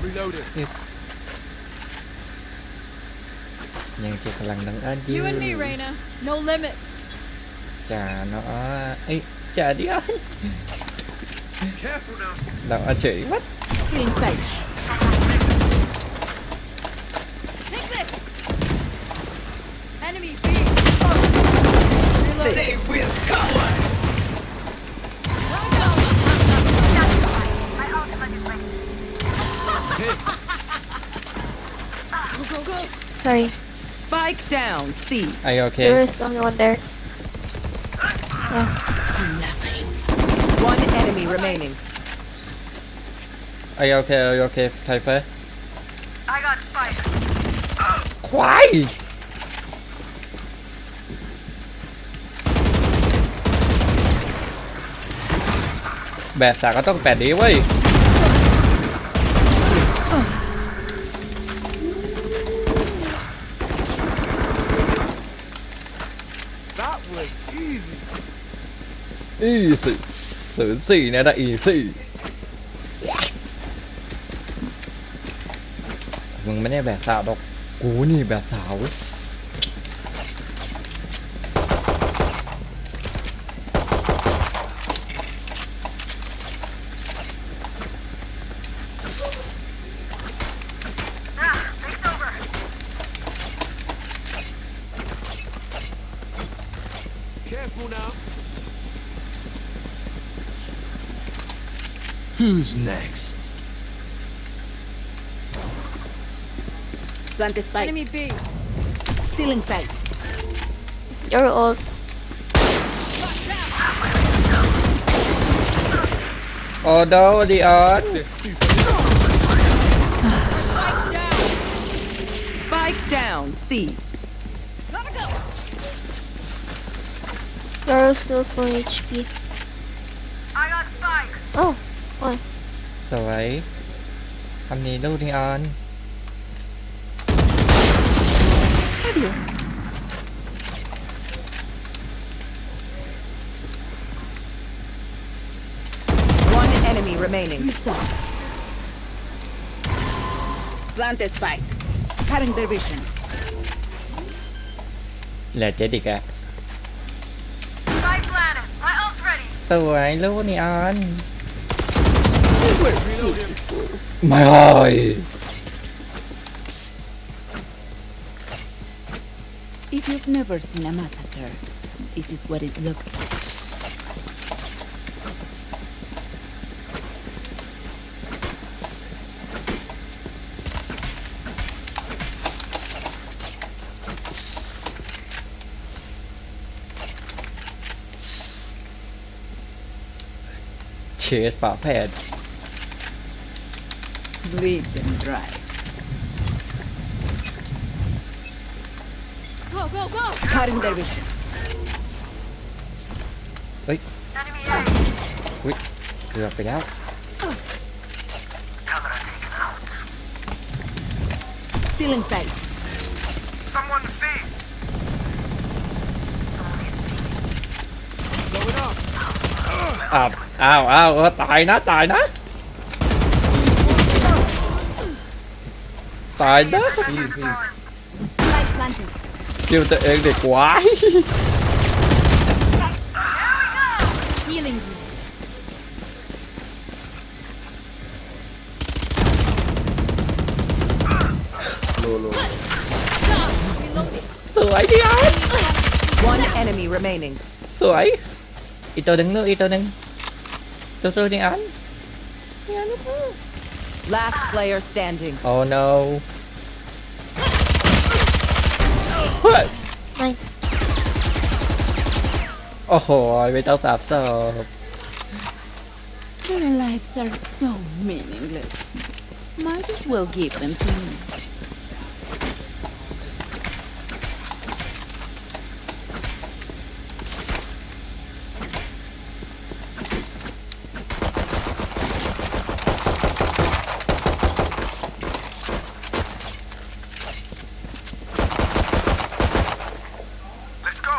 Reloading. ยังจะกำลังดังอันยื You and me, Reina. No limits. จ่าเนาะเอ้ยจ่าเดียว Careful now. เราเอาเฉยวัด In sight. Take this. Enemy B. Reload. They will cover. Go, go, go. Sorry, Spike down. C. Are you okay? there is only one there. One enemy remaining. Are you okay? Are you okay, Typher? I got spike. ควายแบบสาก็ต้องแปดดีเว้ย That was easy. อีสี่04เนี่ยนะอีสี่มึงไม่ได้แบบสาวดอกกูนี่แบบสาว It's over. Careful now. Who's next? Plant the spike. Enemy B. Still in sight. You're old. Watch out. โอ้โดดิออน They're stupid. Spike's down. Spike down. C. Gotta go. You're still full HP. I got spike. Oh, one. สวยคำนี้ลูกดิออน Adios. One enemy remaining. Plant the spike. Cutting their vision. เหลือเจ็ดอีกอะ Spike planted. My ult's ready. สวยลูกดิออน Reloading. ไม่เลย If you've never seen a massacre, this is what it looks like. เชดฝาแฝด Bleed them dry. Go, go, go. Cutting their vision. เฮ้ย Enemy A. อุ๊ยเกือบไปแล้ว Camera taken out. Still in sight. Someone C. Going up. อ้าวตายนะตายนะ ตายนะ Easy. Spike planted. คิวตัวเองเด็กวาย Healing you. Low. Reloading. สวยดิออน One enemy remaining. สวยอีกตัวหนึ่งลูกอีกตัวหนึ่งสู้ๆดิออน Last player standing. oh no เฮ้ย Nice. โอ้โหไม่ต้องสับสอบ Their lives are so meaningless. Might as well give them to me. Let's go.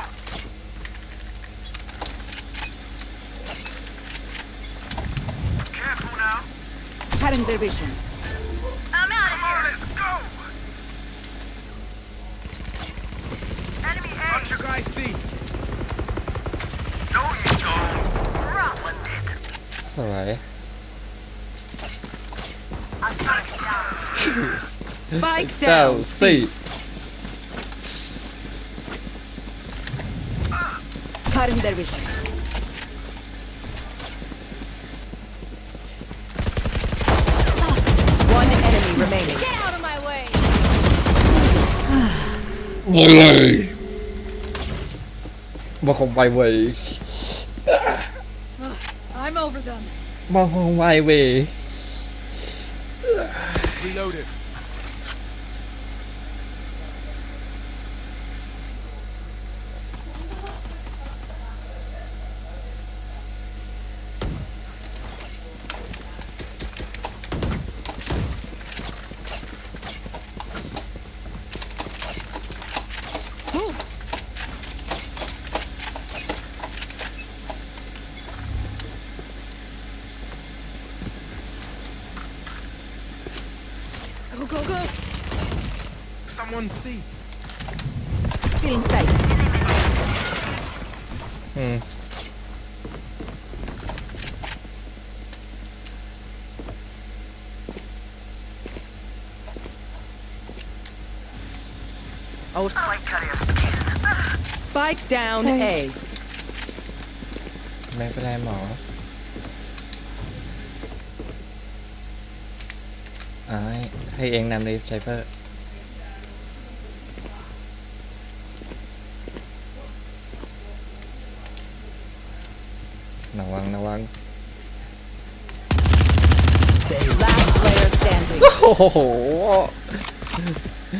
Careful now. Cutting their vision. your guys see. No, you don't. Rough it. สวย I'm starting down. Spike เจ้า down. สี่ Cutting their vision. One enemy remaining. Get out of my way. โว้ยบอคงไวเว้ย I'm over them. บอคงไวเว้ย Reloaded. Move. Go, go, go. Someone see. Still in sight. อืม Our Spike carrier is killed. spike down Sorry. A. ไม่เป็นไรหมอให้เองนำเลยไซเฟอร์ระวัง Last player standing. โอ้โห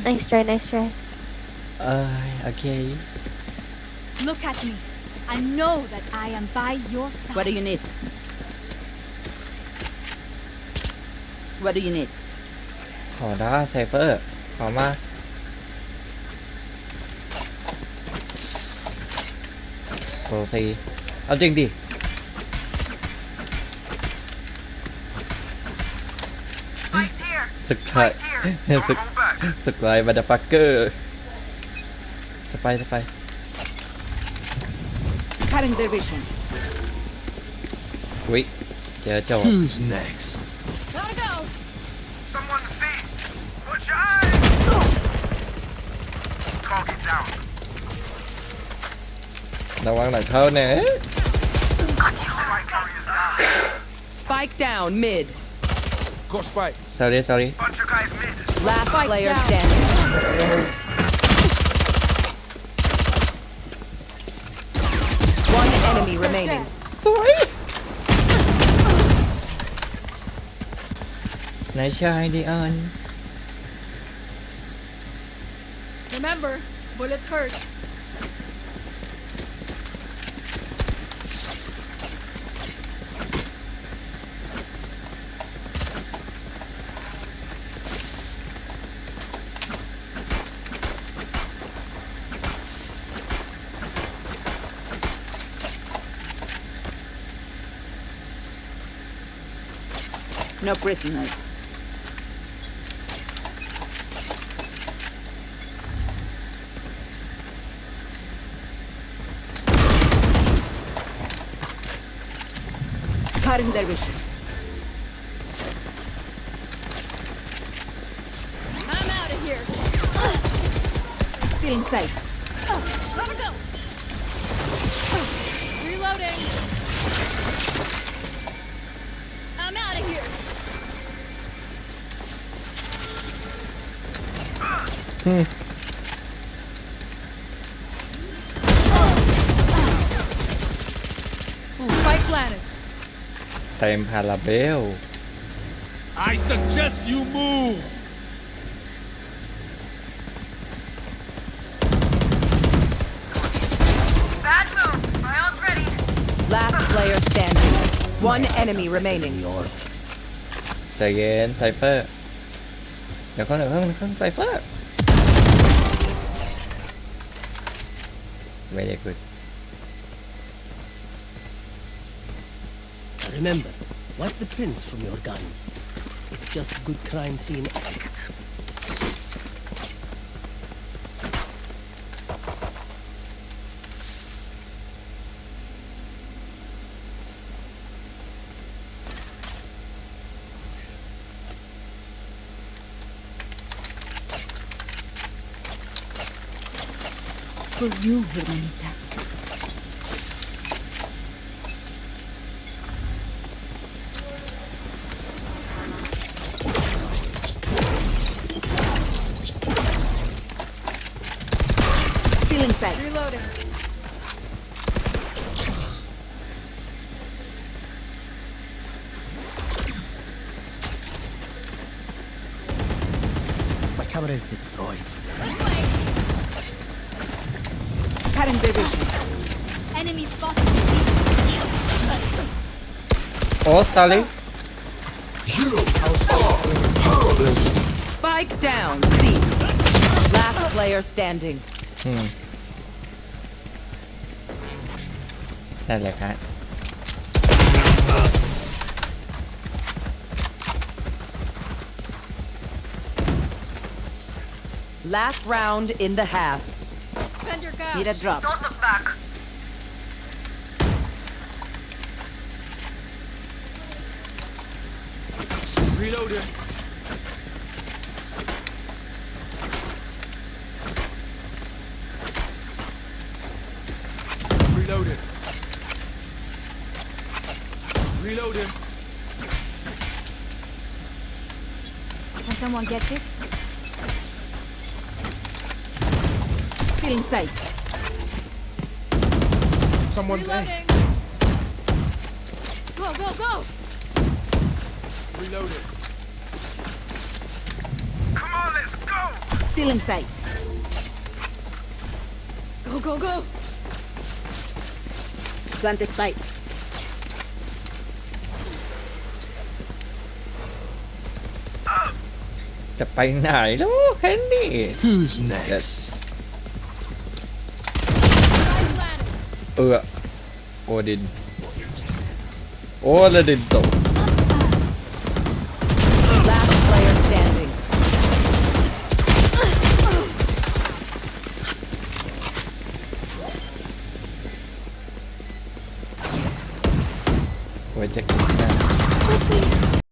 Nice try, nice try. โอเค Look at me. I know that I am by your side. What do you need? What do you need? ขอได้ไซเฟอร์ ขอมาโปรซีเอาจริงดิ Spike's here. สึกไทย Spike's here. สึก Don't hold back. สึกไรบัตฟักเกอร์สไป Cutting their vision. วิเจอโจทย์ Who's next? Gotta go. Someone see. Watch your eyes. Target down. ระวังหลังเข้าเนี่ย Spike carriers down. Spike down mid. Got spike. sorry Bunch of guys mid. Last Spike player down. standing. One enemy remaining. สวยไหนชายดิอัน Remember, bullets hurt. No prisoners. Cutting their vision. I'm out of here. Still in sight. Gotta go. Reloading. I'm out of here. อืม Spike planted. เต็มคาราเบล I suggest you move. Bad move. My ult's ready. Last player standing. One enemy remaining. ใจเย็นไซเฟอร์เดี๋ยวข้างไซเฟอร์ very good Remember, wipe the prints from your guns. It's just good crime scene etiquette. for you, hermanita. Still inside. Reloading. My camera is destroyed. Current division. Enemy spotted. โอ้ซาลิ Spike down. C. Last player standing. นั่นแหละครับ Last round in the half. Spend your gas. Need a drop. Don't look back. Reloading. Reloading. Reloading. Can someone get this? Still inside. Someone's A. Reloading. Go, go, go. Reloading. Come on, let's go. Still inside. Go, go, go. Plant a spike. จะไปไหนลูกแคนดี้ Who's next? โอดิน โอลดินตก